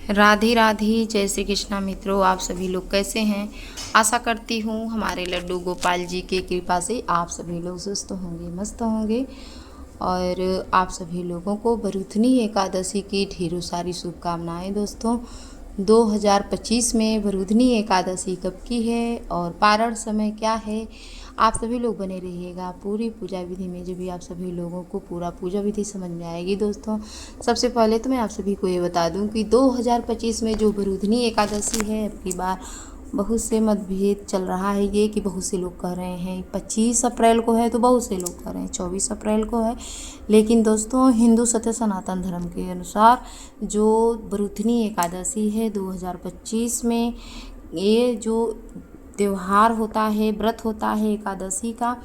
राधे राधे, जय श्री कृष्णा मित्रों। आप सभी लोग कैसे हैं? आशा करती हूँ हमारे लड्डू गोपाल जी की कृपा से आप सभी लोग सुस्त होंगे, मस्त होंगे। और आप सभी लोगों को बरूथनी एकादशी की ढेरों सारी शुभकामनाएं। दोस्तों, 2025 में बरूथनी एकादशी कब की है और पारण समय क्या है, आप सभी लोग बने रहिएगा। पूरी पूजा विधि में जब भी आप सभी लोगों को पूरा पूजा विधि समझ में आएगी। दोस्तों, सबसे पहले तो मैं आप सभी को ये बता दूं कि 2025 में जो बरूथनी एकादशी है, अब की बार बहुत से मतभेद चल रहा है। ये कि बहुत से लोग कह रहे हैं 25 अप्रैल को है, तो बहुत से लोग कह रहे हैं 24 अप्रैल को है। लेकिन दोस्तों, हिंदू सत्य सनातन धर्म के अनुसार जो बरूथनी एकादशी है 2025 में, ये जो त्यौहार होता है, व्रत होता है एकादशी का,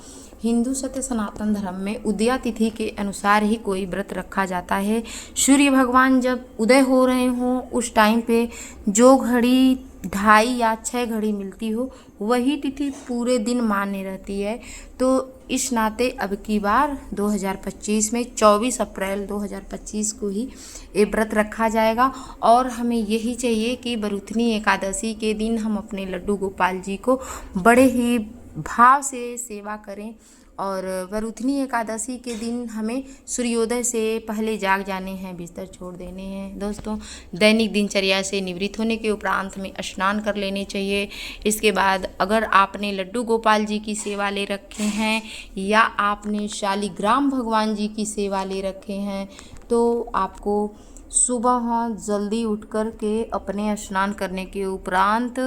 हिंदू सत्य सनातन धर्म में उदया तिथि के अनुसार ही कोई व्रत रखा जाता है। सूर्य भगवान जब उदय हो रहे हों उस टाइम पे जो घड़ी 2:30 या 6 घड़ी मिलती हो, वही तिथि पूरे दिन मान्य रहती है। तो इस नाते अब की बार 2025 में 24 अप्रैल 2025 को ही ये व्रत रखा जाएगा। और हमें यही चाहिए कि बरूथनी एकादशी के दिन हम अपने लड्डू गोपाल जी को बड़े ही भाव से सेवा करें। और बरूथनी एकादशी के दिन हमें सूर्योदय से पहले जाग जाने हैं, बिस्तर छोड़ देने हैं। दोस्तों, दैनिक दिनचर्या से निवृत्त होने के उपरांत हमें स्नान कर लेने चाहिए। इसके बाद अगर आपने लड्डू गोपाल जी की सेवा ले रखे हैं या आपने शालिग्राम भगवान जी की सेवा ले रखे हैं, तो आपको सुबह जल्दी उठ कर के अपने स्नान करने के उपरांत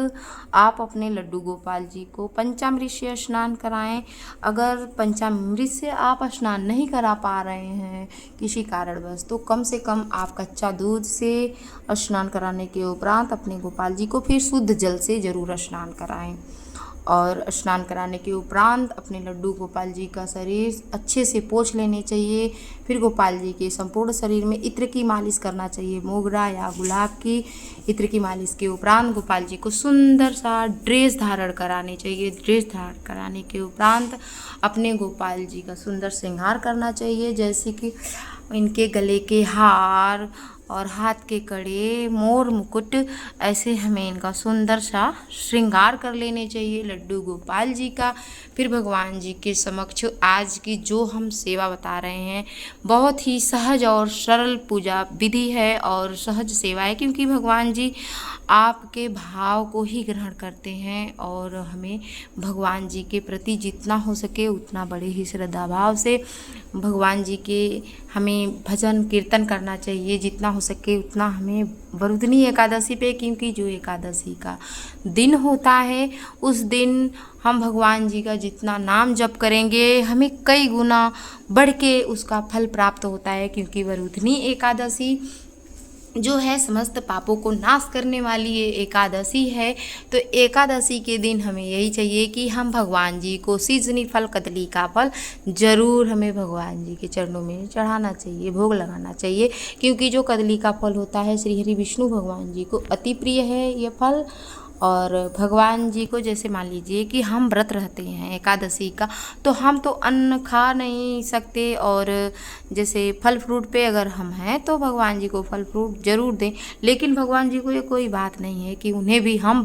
आप अपने लड्डू गोपाल जी को पंचामृत से स्नान कराएं। अगर पंचामृत से आप स्नान नहीं करा पा रहे हैं किसी कारणवश, तो कम से कम आप कच्चा दूध से स्नान कराने के उपरांत अपने गोपाल जी को फिर शुद्ध जल से ज़रूर स्नान कराएं। और स्नान कराने के उपरांत अपने लड्डू गोपाल जी का शरीर अच्छे से पोंछ लेने चाहिए। फिर गोपाल जी के संपूर्ण शरीर में इत्र की मालिश करना चाहिए, मोगरा या गुलाब की इत्र की मालिश के उपरांत गोपाल जी को सुंदर सा ड्रेस धारण करानी चाहिए। ड्रेस धारण कराने के उपरांत अपने गोपाल जी का सुंदर श्रृंगार करना चाहिए, जैसे कि इनके गले के हार और हाथ के कड़े, मोर मुकुट, ऐसे हमें इनका सुंदर सा श्रृंगार कर लेने चाहिए लड्डू गोपाल जी का। फिर भगवान जी के समक्ष आज की जो हम सेवा बता रहे हैं, बहुत ही सहज और सरल पूजा विधि है और सहज सेवा है, क्योंकि भगवान जी आपके भाव को ही ग्रहण करते हैं। और हमें भगवान जी के प्रति जितना हो सके उतना बड़े ही श्रद्धा भाव से भगवान जी के हमें भजन कीर्तन करना चाहिए। जितना हो सके उतना हमें बरूथनी एकादशी पे, क्योंकि जो एकादशी का दिन होता है उस दिन हम भगवान जी का जितना नाम जप करेंगे, हमें कई गुना बढ़ के उसका फल प्राप्त होता है। क्योंकि बरूथनी एकादशी जो है समस्त पापों को नाश करने वाली ये एकादशी है। तो एकादशी के दिन हमें यही चाहिए कि हम भगवान जी को सीजनी फल, कदली का फल ज़रूर हमें भगवान जी के चरणों में चढ़ाना चाहिए, भोग लगाना चाहिए। क्योंकि जो कदली का फल होता है श्री हरि विष्णु भगवान जी को अति प्रिय है ये फल। और भगवान जी को जैसे मान लीजिए कि हम व्रत रहते हैं एकादशी का, तो हम तो अन्न खा नहीं सकते। और जैसे फल फ्रूट पे अगर हम हैं तो भगवान जी को फल फ्रूट ज़रूर दें। लेकिन भगवान जी को ये कोई बात नहीं है कि उन्हें भी हम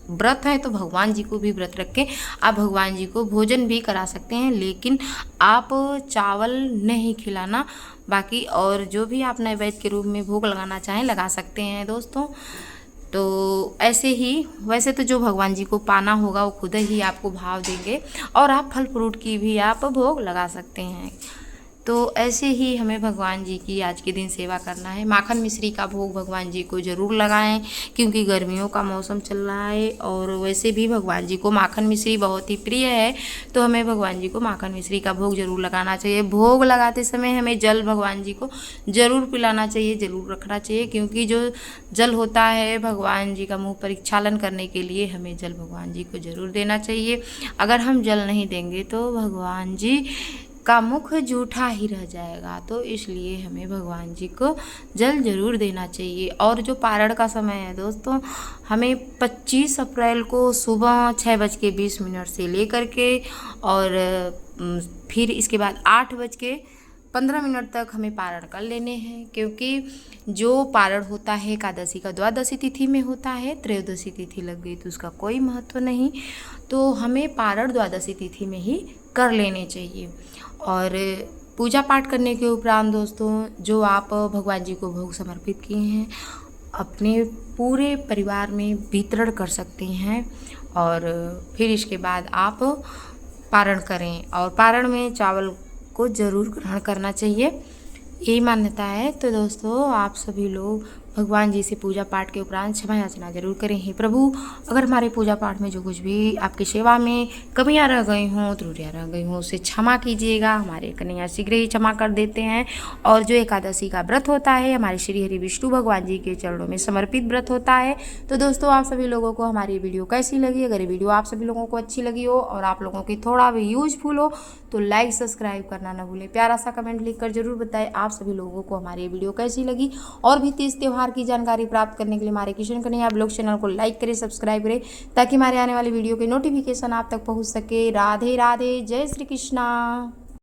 व्रत हैं तो भगवान जी को भी व्रत रखें। आप भगवान जी को भोजन भी करा सकते हैं, लेकिन आप चावल नहीं खिलाना। बाकी और जो भी आप नैवेद्य के रूप में भोग लगाना चाहें लगा सकते हैं। दोस्तों, तो ऐसे ही वैसे तो जो भगवान जी को पाना होगा वो खुद ही आपको भाव देंगे, और आप फल फ्रूट की भी आप भोग लगा सकते हैं। तो ऐसे ही हमें भगवान जी की आज के दिन सेवा करना है। माखन मिश्री का भोग भगवान जी को ज़रूर लगाएं, क्योंकि गर्मियों का मौसम चल रहा है और वैसे भी भगवान जी को माखन मिश्री बहुत ही प्रिय है। तो हमें भगवान जी को माखन मिश्री का भोग ज़रूर लगाना चाहिए। भोग लगाते समय हमें जल भगवान जी को ज़रूर पिलाना चाहिए, ज़रूर रखना चाहिए। क्योंकि जो जल होता है भगवान जी का मुँह परिक्षालन करने के लिए हमें जल भगवान जी को ज़रूर देना चाहिए। अगर हम जल नहीं देंगे तो भगवान जी का मुख जूठा ही रह जाएगा। तो इसलिए हमें भगवान जी को जल ज़रूर देना चाहिए। और जो पारण का समय है दोस्तों, हमें 25 अप्रैल को सुबह 6:20 से लेकर के और फिर इसके बाद 8:25 15 मिनट तक हमें पारण कर लेने हैं, क्योंकि जो पारण होता है एकादशी का द्वादशी तिथि में होता है, त्रयोदशी तिथि लग गई तो उसका कोई महत्व नहीं, तो हमें पारण द्वादशी तिथि में ही कर लेने चाहिए। और पूजा पाठ करने के उपरांत दोस्तों, जो आप भगवान जी को भोग समर्पित किए हैं अपने पूरे परिवार में वितरण कर सकते हैं, और फिर इसके बाद आप पारण करें, और पारण में चावल को ज़रूर ग्रहण करना चाहिए, यही मान्यता है। तो दोस्तों, आप सभी लोग भगवान जी से पूजा पाठ के उपरांत क्षमा याचना जरूर करें। हे प्रभु, अगर हमारे पूजा पाठ में जो कुछ भी आपकी सेवा में कमियां रह गई हों, त्रुटियां रह गई हों, उसे क्षमा कीजिएगा। हमारे कन्हैया शीघ्र ही क्षमा कर देते हैं। और जो एकादशी का व्रत होता है हमारे श्री हरि विष्णु भगवान जी के चरणों में समर्पित व्रत होता है। तो दोस्तों, आप सभी लोगों को हमारी वीडियो कैसी लगी? अगर ये वीडियो आप सभी लोगों को अच्छी लगी हो और आप लोगों की थोड़ा भी यूजफुल हो तो लाइक सब्सक्राइब करना ना भूलें। प्यारा सा कमेंट लिखकर जरूर बताएं आप सभी लोगों को हमारी ये वीडियो कैसी लगी। और भी तीज त्यौहार की जानकारी प्राप्त करने के लिए हमारे किशन कन्हैया ब्लॉग चैनल को लाइक करें, सब्सक्राइब करें, ताकि हमारे आने वाली वीडियो के नोटिफिकेशन आप तक पहुंच सके। राधे राधे, जय श्री कृष्णा।